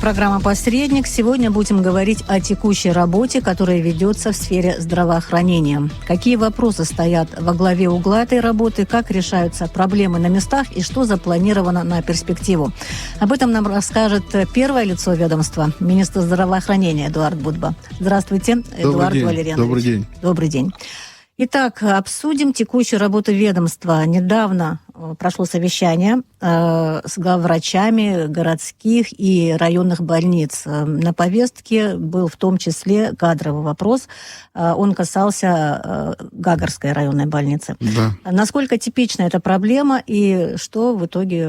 программа «Посредник». Сегодня будем говорить о текущей работе, которая ведется в сфере здравоохранения. Какие вопросы стоят во главе угла этой работы, как решаются проблемы на местах и что запланировано на перспективу. Об этом нам расскажет первое лицо ведомства, министр здравоохранения Эдуард Будба. Здравствуйте, Эдуард Валерьянович. Добрый день. Добрый день. Итак, обсудим текущую работу ведомства. Недавно прошло совещание с главврачами городских и районных больниц. На повестке был в том числе кадровый вопрос. Он касался Гагарской районной больницы. Да. Насколько типична эта проблема и что в итоге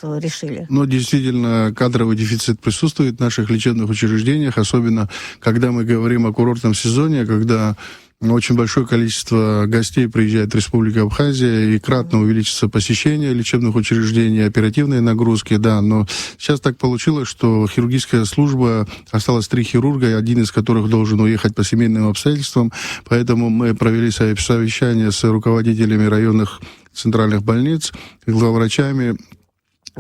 решили? Ну, действительно, кадровый дефицит присутствует в наших лечебных учреждениях, особенно когда мы говорим о курортном сезоне, когда очень большое количество гостей приезжает в Республику Абхазия, и кратно увеличится посещение лечебных учреждений, оперативные нагрузки, да. Но сейчас так получилось, что хирургическая служба, осталось 3 хирурга, один из которых должен уехать по семейным обстоятельствам, поэтому мы провели совещание с руководителями районных центральных больниц, главврачами,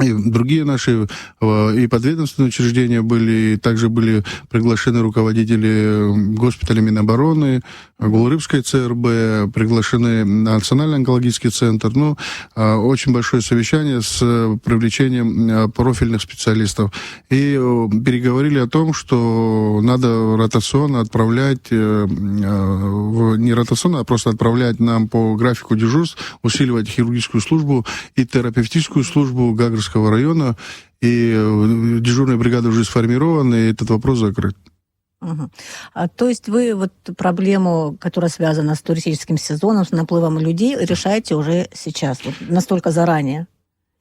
и другие наши и подведомственные учреждения были, также были приглашены руководители госпиталя Минобороны, Гулрыбской ЦРБ, приглашены Национальный онкологический центр. Ну, очень большое совещание с привлечением профильных специалистов. И переговорили о том, что надо ротационно отправлять, не ротационно, а просто отправлять нам по графику дежурств, усиливать хирургическую службу и терапевтическую службу Гагарского района, и дежурная бригада уже сформирована, и этот вопрос закрыт. Угу. То есть вы проблему, которая связана с туристическим сезоном, с наплывом людей, решаете уже сейчас, настолько заранее?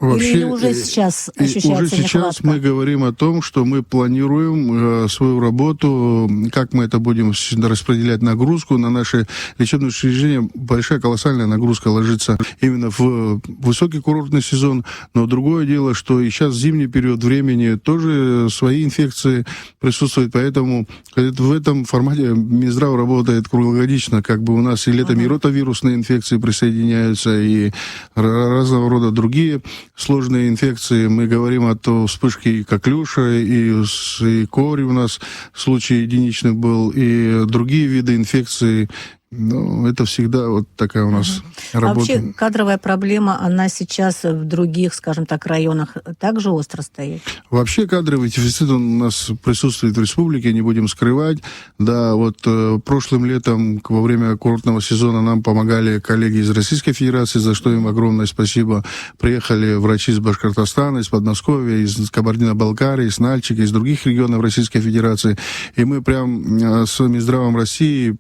Вообще, или уже сейчас ощущается уже сейчас нехватка? Мы говорим о том, что мы планируем свою работу, как мы это будем распределять нагрузку на наши лечебные учреждения. Большая, колоссальная нагрузка ложится именно в высокий курортный сезон. Но другое дело, что и сейчас зимний период времени тоже свои инфекции присутствуют. Поэтому в этом формате Минздрав работает круглогодично. Как бы у нас и летом и ротавирусные инфекции присоединяются, и разного рода другие сложные инфекции. Мы говорим о вспышке коклюша, и кори у нас случай единичный был, и другие виды инфекций. Ну, это всегда вот такая у нас работа. А вообще кадровая проблема, она сейчас в других, скажем так, районах также остро стоит? Вообще кадровый дефицит у нас присутствует в республике, не будем скрывать. Да, вот прошлым летом во время курортного сезона нам помогали коллеги из Российской Федерации, за что им огромное спасибо. Приехали врачи из Башкортостана, из Подмосковья, из Кабардино-Балкарии, из Нальчика, из других регионов Российской Федерации. И мы прям с Минздравом России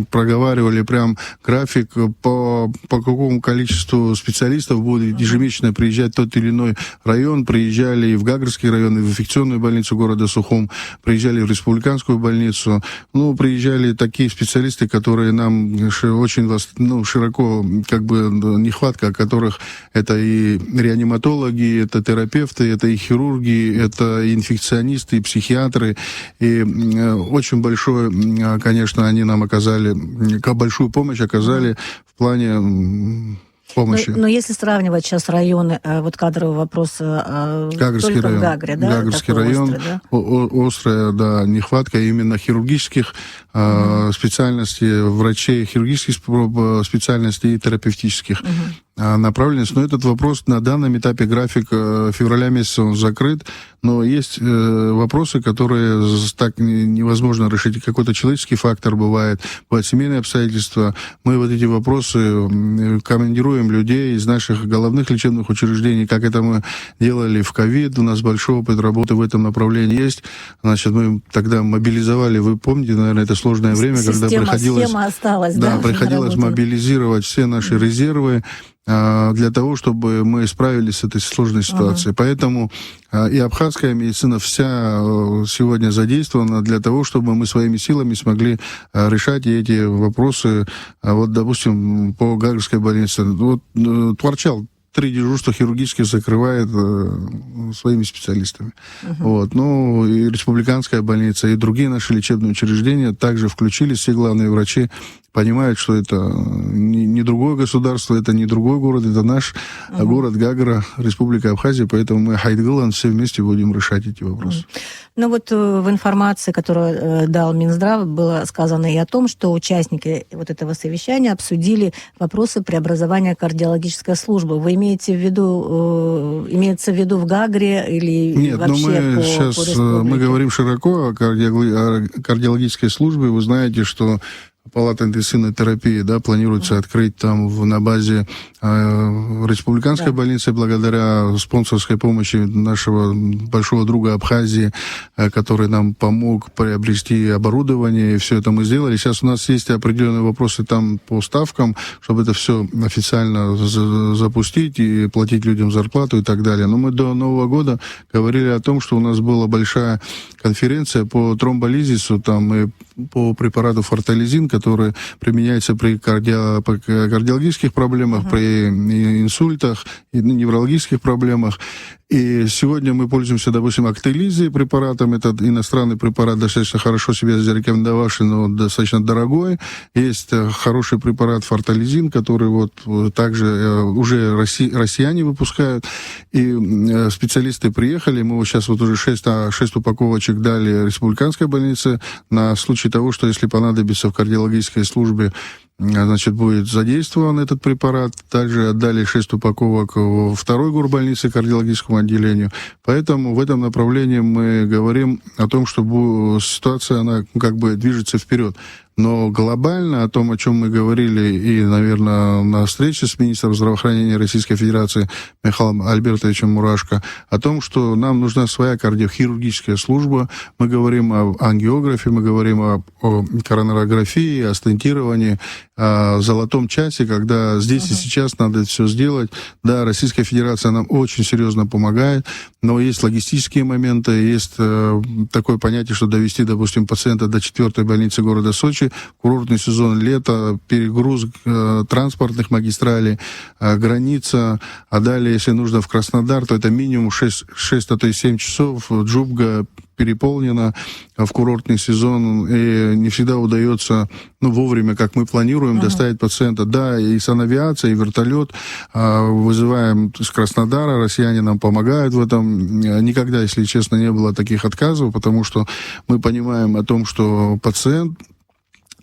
проговаривали прям график, по какому количеству специалистов будет ежемесячно приезжать тот или иной район. Приезжали и в Гагарский район, и в инфекционную больницу города Сухум, приезжали в республиканскую больницу. Ну, приезжали такие специалисты, которые нам очень широко, как бы, нехватка, которых это и реаниматологи, это терапевты, это и хирурги, это и инфекционисты, и психиатры. И очень большое, конечно, они нам оказали, большую помощь оказали в плане помощи. Но если сравнивать сейчас районы, кадровый вопрос Гагарский только район. в Гагре, да? Гагарский район, острый, да? Острая, да, нехватка именно хирургических специальностей, врачей, хирургических специальностей и терапевтических направленность. Но этот вопрос на данном этапе, график февраля месяца, он закрыт, но есть вопросы, которые так невозможно решить. Какой-то человеческий фактор бывает семейные обстоятельства. Мы вот эти вопросы командируем людей из наших головных лечебных учреждений, как это мы делали в ковид. У нас большой опыт работы в этом направлении есть. Значит, мы тогда мобилизовали, вы помните, наверное, это сложное время, когда приходилось мобилизировать все наши резервы для того, чтобы мы справились с этой сложной ситуацией. Поэтому и абхазская медицина вся сегодня задействована для того, чтобы мы своими силами смогли решать эти вопросы. Вот, допустим, по Гагарской больнице. Вот Творчал 3 дежурства хирургических закрывает своими специалистами. Вот. Ну, и республиканская больница, и другие наши лечебные учреждения также включились, все главные врачи понимают, что это не другое государство, это не другой город, это наш город Гагра, Республика Абхазия, поэтому мы, Хайдгылан, все вместе будем решать эти вопросы. Ну вот в информации, которую дал Минздрав, было сказано и о том, что участники вот этого совещания обсудили вопросы преобразования кардиологической службы. Вы имеете в виду, имеется в виду в Гагре или Нет, вообще но мы сейчас мы говорим широко о кардиологической службе. Вы знаете, что палата интенсивной терапии, да, планируется открыть там на базе республиканской больницы благодаря спонсорской помощи нашего большого друга Абхазии, который нам помог приобрести оборудование, и все это мы сделали. Сейчас у нас есть определенные вопросы там по ставкам, чтобы это все официально запустить и платить людям зарплату и так далее. Но мы до Нового года говорили о том, что у нас была большая конференция по тромболизису, там и по препарату фортализин, который применяется при кардиологических проблемах, при инсультах и неврологических проблемах. И сегодня мы пользуемся, допустим, актелизи препаратом. Это иностранный препарат, достаточно хорошо себя зарекомендовавший, но достаточно дорогой. Есть хороший препарат фортализин, который вот также уже россияне выпускают. И специалисты приехали. Мы вот сейчас вот уже 6 упаковочек дали республиканской больнице на случай того, что если понадобится в кардиологической службе, значит, будет задействован этот препарат. Также отдали 6 упаковок во второй горбольнице кардиологическому отделению. Поэтому в этом направлении мы говорим о том, что ситуация, она как бы движется вперед. Но глобально о том, о чем мы говорили и, наверное, на встрече с министром здравоохранения Российской Федерации Михаилом Альбертовичем Мурашко, о том, что нам нужна своя кардиохирургическая служба. Мы говорим о ангиографии, мы говорим о коронарографии, о стентировании, о золотом часе, когда здесь и сейчас надо это все сделать. Да, Российская Федерация нам очень серьезно помогает, но есть логистические моменты, есть такое понятие, что довести, допустим, пациента до 4-й больницы города Сочи, курортный сезон, лето, перегруз транспортных магистралей, граница, а далее, если нужно в Краснодар, то это минимум 6, а то и 7 часов, Джубга переполнена в курортный сезон, и не всегда удается, вовремя, как мы планируем, доставить пациента. Да, и санавиация, и вертолет вызываем из Краснодара, россияне нам помогают в этом. Никогда, если честно, не было таких отказов, потому что мы понимаем о том, что пациент,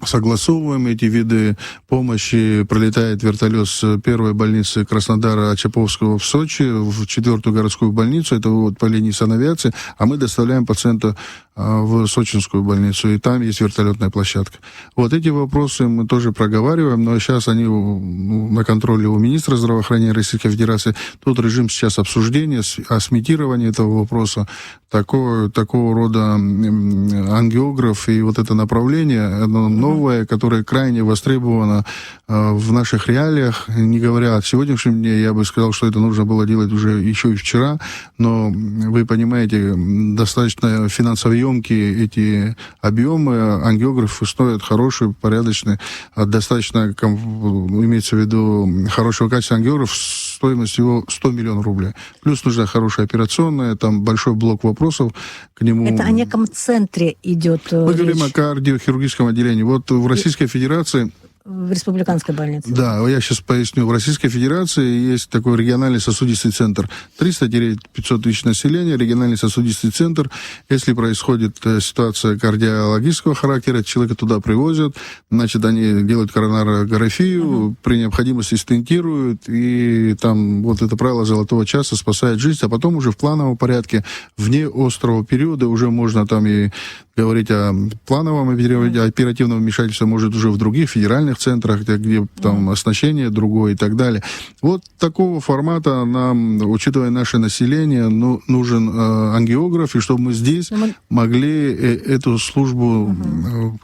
согласовываем эти виды помощи, пролетает вертолет с первой больницы Краснодара Ачаповского в Сочи, в 4-ю городскую больницу, это вот по линии санавиации, а мы доставляем пациента в Сочинскую больницу, и там есть вертолетная площадка. Вот эти вопросы мы тоже проговариваем, но сейчас они на контроле у министра здравоохранения Российской Федерации. Тут режим сейчас обсуждения, сметирования этого вопроса, такого рода ангиограф и вот это направление, оно новое, которое крайне востребовано в наших реалиях, не говоря о сегодняшнем дне, я бы сказал, что это нужно было делать уже еще и вчера, но вы понимаете, достаточно финансово емкие эти объемы, ангиографы стоят хорошие, порядочные, достаточно, имеется в виду, хорошего качества ангиограф, стоимость его 100 миллионов рублей. Плюс нужна хорошая операционная, там большой блок вопросов к нему. Это о неком центре идет Мы речь. говорим о кардиохирургическом отделении. Вот в Российской Федерации... В республиканской больнице. Да, я сейчас поясню. В Российской Федерации есть такой региональный сосудистый центр. 300-500 тысяч населения, региональный сосудистый центр. Если происходит ситуация кардиологического характера, человека туда привозят, значит, они делают коронарографию, при необходимости стентируют, и там вот это правило золотого часа спасает жизнь, а потом уже в плановом порядке, вне острого периода, уже можно там и говорить о плановом оперативном вмешательстве, может, уже в других федеральных центрах, где там оснащение другое и так далее. Вот такого формата нам, учитывая наше население, нужен ангиограф, и чтобы мы здесь могли эту службу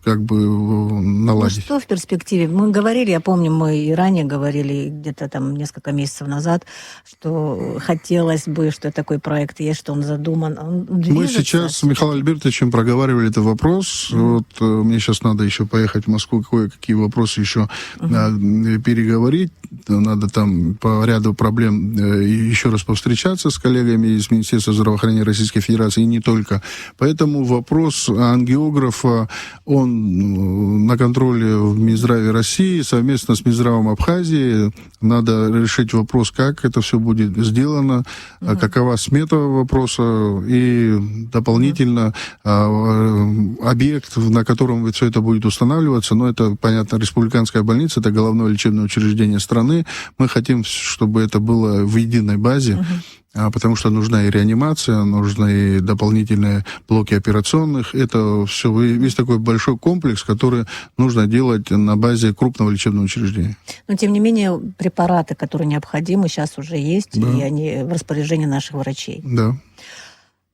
как бы наладить. Что в перспективе? Мы говорили, я помню, мы и ранее говорили, где-то там несколько месяцев назад, что хотелось бы, что такой проект есть, что он задуман. Он мы сейчас с Михаилом Альбертовичем проговаривали этот вопрос. Вот мне сейчас надо еще поехать в Москву, кое-какие вопросы еще переговорить. надо там по ряду проблем еще раз повстречаться с коллегами из Министерства здравоохранения Российской Федерации, и не только. Поэтому вопрос ангиографа, он на контроле в Минздраве России, совместно с Минздравом Абхазии. Надо решить вопрос, как это все будет сделано, какова смета вопроса, и дополнительно объект, на котором все это будет устанавливаться, но это, понятно, республиканская больница, это головное лечебное учреждение страны. Мы хотим, чтобы это было в единой базе, потому что нужна и реанимация, нужны и дополнительные блоки операционных. Это все весь такой большой комплекс, который нужно делать на базе крупного лечебного учреждения. Но, тем не менее, препараты, которые необходимы, сейчас уже есть, да, и они в распоряжении наших врачей. Да.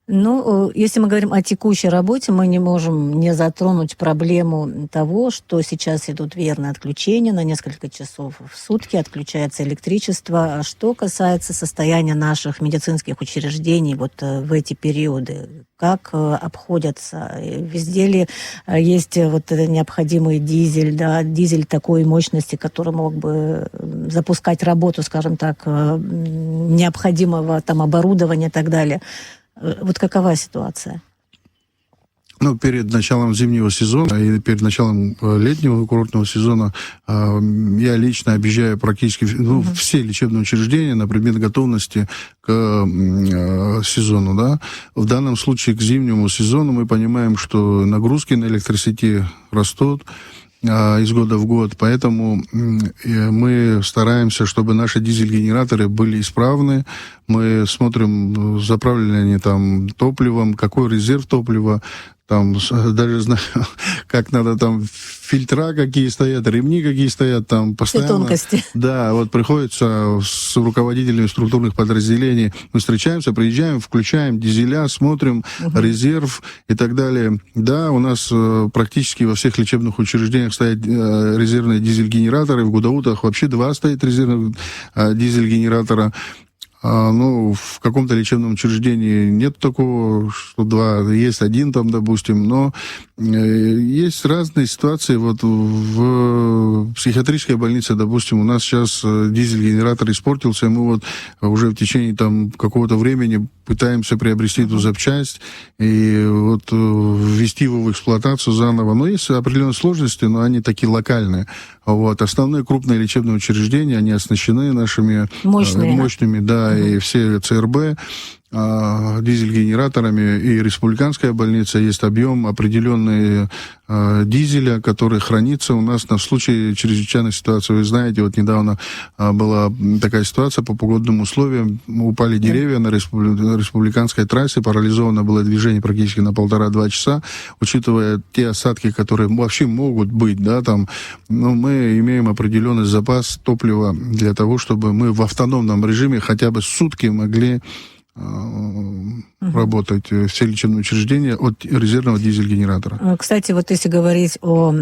Ну, если мы говорим о текущей работе, мы не можем не затронуть проблему того, что сейчас идут верные отключения на несколько часов в сутки, отключается электричество. А что касается состояния наших медицинских учреждений вот в эти периоды, как обходятся? Везде ли есть вот необходимый дизель, да, дизель такой мощности, который мог бы запускать работу, скажем так, необходимого там оборудования и так далее? Вот какова ситуация? Ну, перед началом зимнего сезона и перед началом летнего курортного сезона я лично объезжаю практически все лечебные учреждения на предмет готовности к сезону, да. В данном случае к зимнему сезону мы понимаем, что нагрузки на электросети растут из года в год, поэтому мы стараемся, чтобы наши дизель-генераторы были исправны. Мы смотрим, заправлены они там топливом, какой резерв топлива, там даже знаю, как надо там фильтра какие стоят, ремни какие стоят, там постоянно. Все тонкости. Да, вот приходится с руководителями структурных подразделений, мы встречаемся, приезжаем, включаем дизеля, смотрим резерв и так далее. Да, у нас практически во всех лечебных учреждениях стоят резервные дизель-генераторы, в Гудаутах вообще 2 стоит резервных дизель-генератора. Ну, в каком-то лечебном учреждении нет такого, что 2, есть 1 там, допустим, но есть разные ситуации. Вот в психиатрической больнице, допустим, у нас сейчас дизель-генератор испортился, и мы вот уже в течение там какого-то времени пытаемся приобрести эту запчасть и вот ввести его в эксплуатацию заново. Но есть определенные сложности, но они такие локальные. Вот. Основные крупные лечебные учреждения, они оснащены нашими мощными, да, и все ЦРБ, дизель-генераторами, и республиканская больница, есть объем определенный дизеля, который хранится у нас на случай чрезвычайных ситуаций. Вы знаете, вот недавно была такая ситуация по погодным условиям, упали деревья на республиканской трассе, парализовано было движение практически на 1,5-2 часа, учитывая те осадки, которые вообще могут быть, да, там, но мы имеем определенный запас топлива для того, чтобы мы в автономном режиме хотя бы сутки могли работать все лечебные учреждения от резервного дизель-генератора. Кстати, вот если говорить о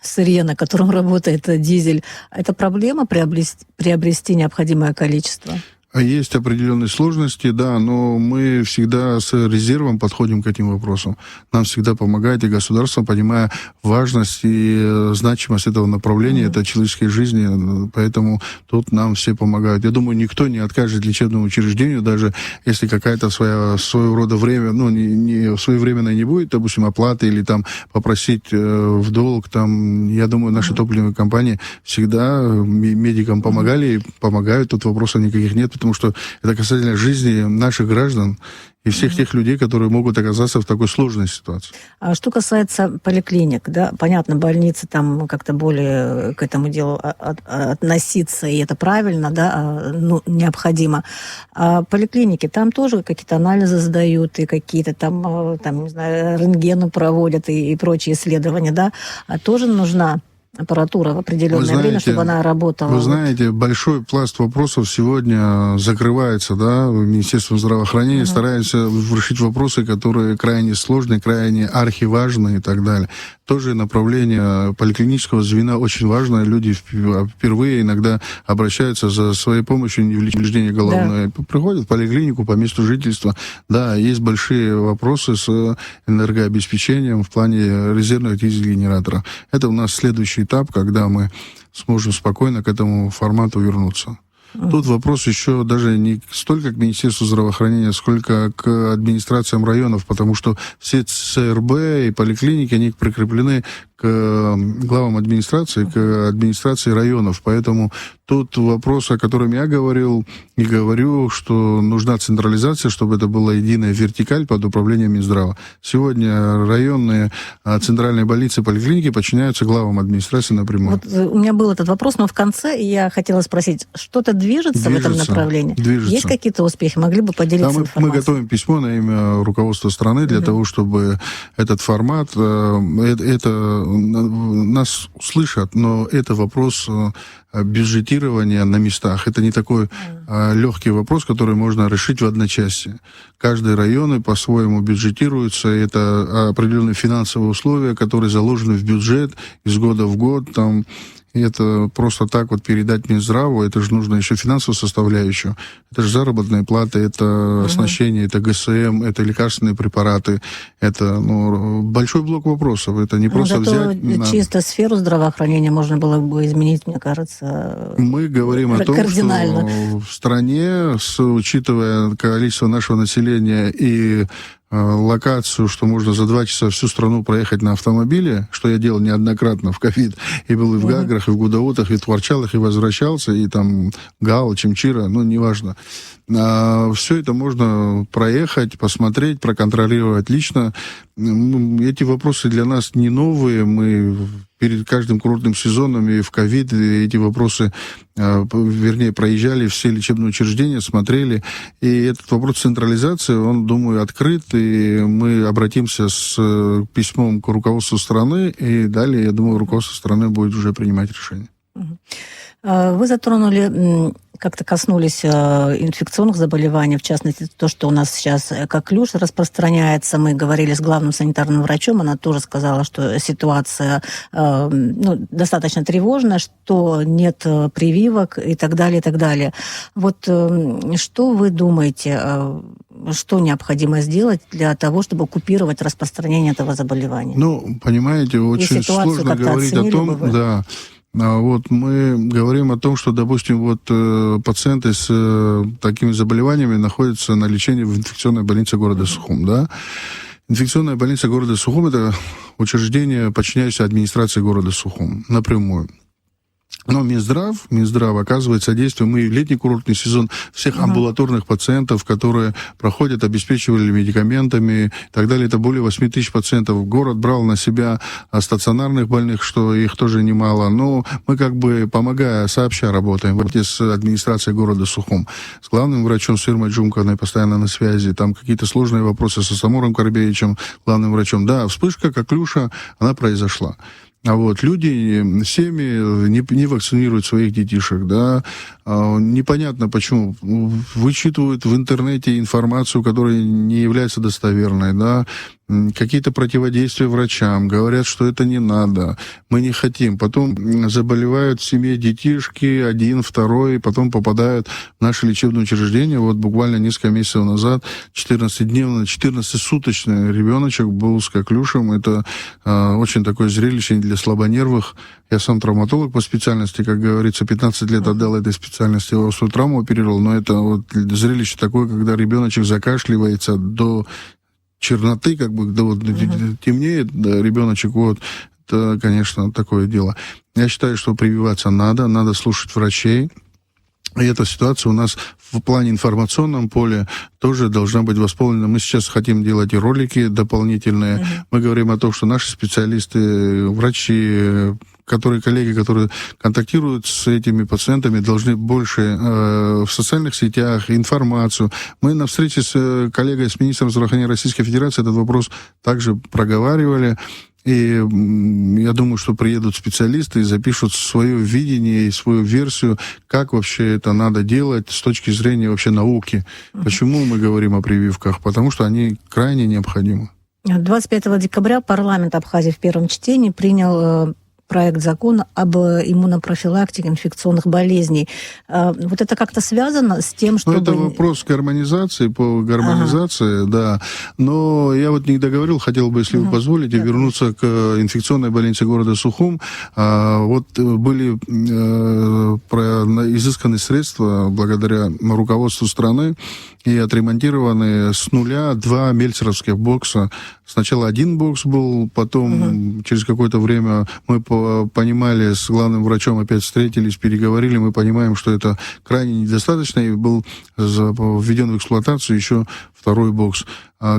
сырье, на котором работает дизель, это проблема приобрести необходимое количество? Есть определенные сложности, да, но мы всегда с резервом подходим к этим вопросам. Нам всегда помогает и государство, понимая важность и значимость этого направления, это человеческой жизни, поэтому тут нам все помогают. Я думаю, никто не откажет лечебному учреждению, даже если какая-то своего рода время, ну, не своевременная не будет, допустим, оплаты или там попросить в долг, там, я думаю, наши топливные компании всегда медикам помогали и помогают, тут вопросов никаких нет, потому что это касательно жизни наших граждан и всех тех людей, которые могут оказаться в такой сложной ситуации. А что касается поликлиник, да, понятно, больницы там как-то более к этому делу относиться, и это правильно, да, ну, необходимо. А поликлиники, там тоже какие-то анализы сдают, и какие-то там не знаю, рентгены проводят, и прочие исследования, да, а тоже нужна аппаратура в определенное время, чтобы она работала. Вы знаете, большой пласт вопросов сегодня закрывается, да, Министерством здравоохранения, старается решить вопросы, которые крайне сложные, крайне архиважные и так далее. Тоже направление поликлинического звена очень важно. Люди впервые иногда обращаются за своей помощью в учреждение головное. Да. Приходят в поликлинику по месту жительства. Да, есть большие вопросы с энергообеспечением в плане резервных дизель-генераторов. Это у нас следующий этап, когда мы сможем спокойно к этому формату вернуться. Тут вопрос еще даже не столько к Министерству здравоохранения, сколько к администрациям районов, потому что все ЦРБ и поликлиники, они прикреплены к главам администрации, к администрации районов. Поэтому тот вопрос, о котором я говорил и говорю, что нужна централизация, чтобы это была единая вертикаль под управлением Минздрава. Сегодня районные центральные больницы и поликлиники подчиняются главам администрации напрямую. Вот у меня был этот вопрос, но в конце я хотела спросить, что-то движется в этом направлении? Движется. Есть какие-то успехи? Могли бы поделиться информацией? Мы готовим письмо на имя руководства страны для того, чтобы этот формат, нас слышат, но это вопрос бюджетирования на местах. Это не такой легкий вопрос, который можно решить в одночасье. Каждые районы по-своему бюджетируются. Это определенные финансовые условия, которые заложены в бюджет из года в год. Там, и это просто так вот передать Минздраву, это же нужно еще финансовую составляющую. Это же заработные платы, это оснащение, это ГСМ, это лекарственные препараты. Это большой блок вопросов. Это не просто взять... Чисто сферу здравоохранения можно было бы изменить, мне кажется, мы говорим о том, что в стране, учитывая количество нашего населения и локацию, что можно за 2 часа всю страну проехать на автомобиле, что я делал неоднократно в ковид, и был и в Гаграх, и в Гудаутах, и в Творчалах, и возвращался, и там Гал, Чимчира, неважно. Все это можно проехать, посмотреть, проконтролировать лично. Эти вопросы для нас не новые. Мы перед каждым курортным сезоном и в ковид эти вопросы, проезжали все лечебные учреждения, смотрели. И этот вопрос централизации, он, думаю, открыт. И мы обратимся с письмом к руководству страны. И далее, я думаю, руководство страны будет уже принимать решение. Вы затронули, как-то коснулись инфекционных заболеваний, в частности, то, что у нас сейчас коклюш распространяется. Мы говорили с главным санитарным врачом, она тоже сказала, что ситуация достаточно тревожная, что нет прививок и так далее, и так далее. Вот что вы думаете, что необходимо сделать для того, чтобы купировать распространение этого заболевания? Понимаете, очень сложно говорить о том, да. Вот мы говорим о том, что, допустим, пациенты с такими заболеваниями находятся на лечении в инфекционной больнице города Сухум, да. Инфекционная больница города Сухум – это учреждение, подчиняющееся администрации города Сухум напрямую. Но Минздрав оказывает содействие. Мы в летний курортный сезон всех амбулаторных пациентов, которые проходят, обеспечивали медикаментами и так далее. Это более 8 тысяч пациентов. Город брал на себя стационарных больных, что их тоже немало. Но мы помогая, сообща работаем с администрацией города Сухум. С главным врачом Сырмой Джумковной постоянно на связи. Там какие-то сложные вопросы со Самуром Карбеевичем, главным врачом. Да, вспышка коклюша, она произошла. Люди, семьи не вакцинируют своих детишек, да, непонятно почему. Вычитывают в интернете информацию, которая не является достоверной, да, какие-то противодействия врачам, говорят, что это не надо, мы не хотим. Потом заболевают в семье детишки, 1, 2, потом попадают в наше лечебное учреждение. Буквально несколько месяцев назад 14-суточный ребеночек был с коклюшем. Это очень такое зрелище для слабонервых. Я сам травматолог по специальности, как говорится, 15 лет отдал этой специальности, острую травму оперировал, но это зрелище такое, когда ребеночек закашливается до черноты, темнеет, да, ребеночек, это, конечно, такое дело. Я считаю, что прививаться надо слушать врачей. И эта ситуация у нас в плане информационном поле тоже должна быть восполнена. Мы сейчас хотим делать и ролики дополнительные. Мы говорим о том, что наши специалисты, врачи, коллеги, которые контактируют с этими пациентами, должны больше в социальных сетях информацию. Мы на встрече с коллегой, с министром здравоохранения Российской Федерации этот вопрос также проговаривали. И я думаю, что приедут специалисты и запишут свое видение и свою версию, как вообще это надо делать с точки зрения вообще науки. Почему мы говорим о прививках? Потому что они крайне необходимы. 25 декабря парламент Абхазии в первом чтении принял проект закона об иммунопрофилактике инфекционных болезней. Вот это как-то связано с тем, чтобы... Это вопрос гармонизации, по гармонизации, да. Но я вот не договорил, хотел бы, если вы позволите, вернуться к инфекционной больнице города Сухум. Вот были изысканы средства благодаря руководству страны и отремонтированы с нуля 2 мельцеровских бокса. Сначала 1 бокс был, потом через какое-то время мы понимали, с главным врачом опять встретились, переговорили, мы понимаем, что это крайне недостаточно, и был введен в эксплуатацию еще 2 бокс.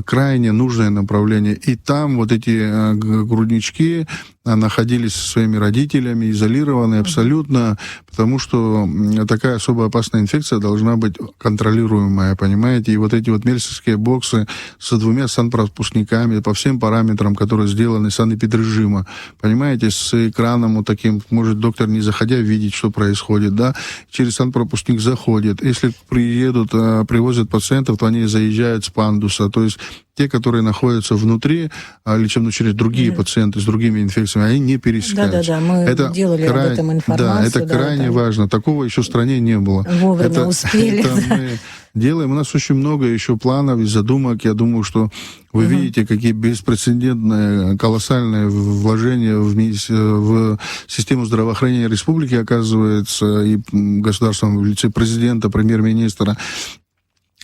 Крайне нужное направление. И там вот эти груднички находились со своими родителями, изолированные абсолютно, потому что такая особо опасная инфекция должна быть контролируемая, понимаете? И вот эти вот мельцевские боксы со 2 санпропускниками по всем параметрам, которые сделаны санэпидрежима, понимаете, с экраном вот таким, может доктор, не заходя, видеть, что происходит, да? Через санпропускник заходит. Если приедут, привозят пациентов, то они заезжают с пандуса, то есть те, которые находятся внутри лечебных учреждений, другие пациенты с другими инфекциями, они не пересекаются. Да, мы делали об этом информацию. Да, это крайне важно. Такого еще в стране не было. Вовремя успели. Это мы делаем. У нас очень много еще планов и задумок. Я думаю, что вы видите, какие беспрецедентные, колоссальные вложения в систему здравоохранения республики, оказывается, и государством в лице президента, премьер-министра,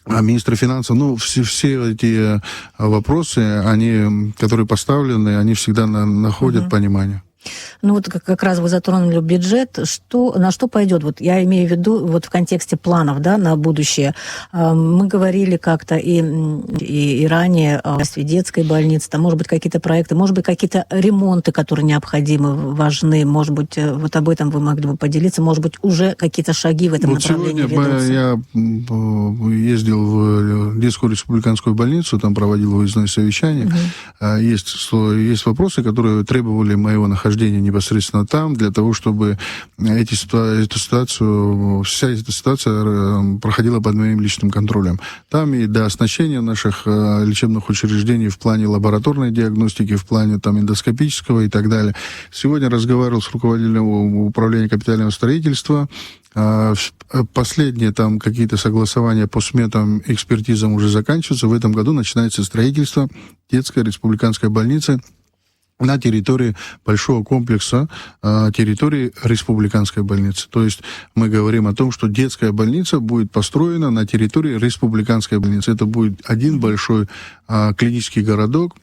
министра финансов, все эти вопросы, они, которые поставлены, они всегда находят понимание. Ну вот как раз вы затронули бюджет. На что пойдет? Вот я имею в виду вот в контексте планов, да, на будущее. Мы говорили как-то и ранее о детской больнице, там, может быть, какие-то проекты, может быть, какие-то ремонты, которые необходимы, важны. Может быть, вот об этом вы могли бы поделиться. Может быть, уже какие-то шаги в этом направлении ведутся. Сегодня я ездил в детскую республиканскую больницу, там проводил выездное совещание. Есть вопросы, которые требовали моего нахождения непосредственно там, для того, чтобы вся эта ситуация проходила под моим личным контролем. Там и до оснащения наших лечебных учреждений в плане лабораторной диагностики, в плане там эндоскопического и так далее. Сегодня разговаривал с руководителем управления капитального строительства. Последние там какие-то согласования по сметам, экспертизам уже заканчиваются. В этом году начинается строительство детской республиканской больницы на территории большого комплекса, территории республиканской больницы. То есть мы говорим о том, что детская больница будет построена на территории республиканской больницы. Это будет один большой клинический городок,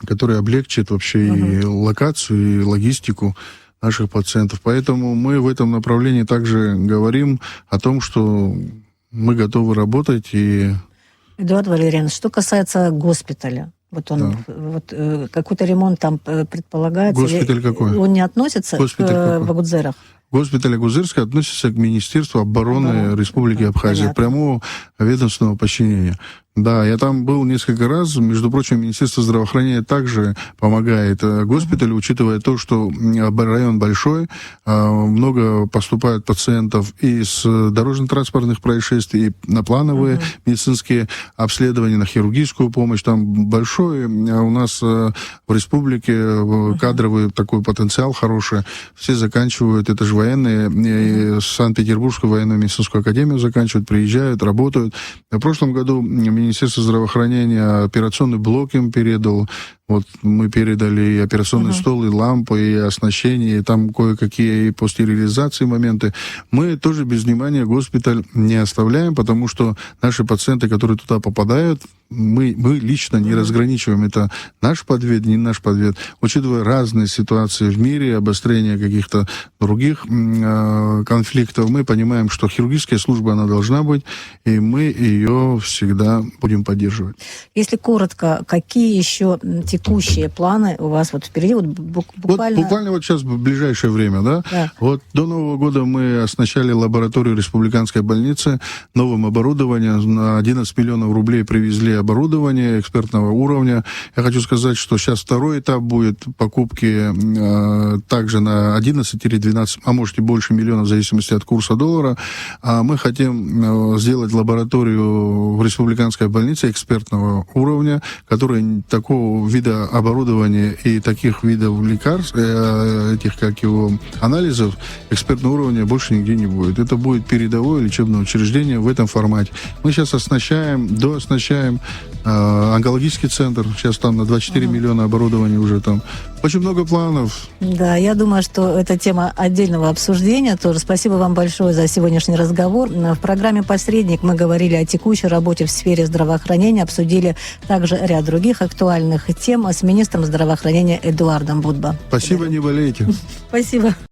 который облегчит вообще и локацию, и логистику наших пациентов. Поэтому мы в этом направлении также говорим о том, что мы готовы работать. Эдуард Валерьянович, что касается госпиталя, какой-то ремонт там предполагается. Госпиталь какой? Он не относится к Агудзерах? Госпиталь Агудзерский относится к Министерству обороны Республики Абхазия, прямого ведомственного подчинения. Да, я там был несколько раз. Между прочим, Министерство здравоохранения также помогает госпиталю, учитывая то, что район большой, много поступает пациентов и с дорожно-транспортных происшествий, и на плановые медицинские обследования, на хирургическую помощь. Там большой у нас в республике кадровый такой потенциал хороший. Все заканчивают, это же военные, Санкт-Петербургскую военную медицинскую академию заканчивают, приезжают, работают. В прошлом году Министерство здравоохранения операционный блок им передал. Вот мы передали и операционный стол, и лампы, и оснащение, и там кое-какие и по стерилизации моменты. Мы тоже без внимания госпиталь не оставляем, потому что наши пациенты, которые туда попадают, мы лично не разграничиваем, это наш подвид, не наш подвид. Учитывая разные ситуации в мире, обострение каких-то других конфликтов, мы понимаем, что хирургическая служба, она должна быть, и мы ее всегда будем поддерживать. Если коротко, какие еще текущие планы у вас вот впереди? Буквально вот сейчас, в ближайшее время, да? Вот до Нового года мы оснащали лабораторию республиканской больницы новым оборудованием. На 11 миллионов рублей привезли оборудование экспертного уровня. Я хочу сказать, что сейчас второй этап будет покупки также на 11-12, а может и больше миллионов, в зависимости от курса доллара. Мы хотим сделать лабораторию в республиканской больнице экспертного уровня, которая такого вида вида оборудования и таких видов лекарств, этих, как его, анализов экспертного уровня больше нигде не будет. Это будет передовое лечебное учреждение в этом формате. Мы сейчас дооснащаем онкологический центр. Сейчас там на 24 миллиона оборудования уже там. Очень много планов. Да, я думаю, что это тема отдельного обсуждения тоже. Спасибо вам большое за сегодняшний разговор. В программе «Посредник» мы говорили о текущей работе в сфере здравоохранения, обсудили также ряд других актуальных тем с министром здравоохранения Эдуардом Будбо. Спасибо, не болейте. Спасибо.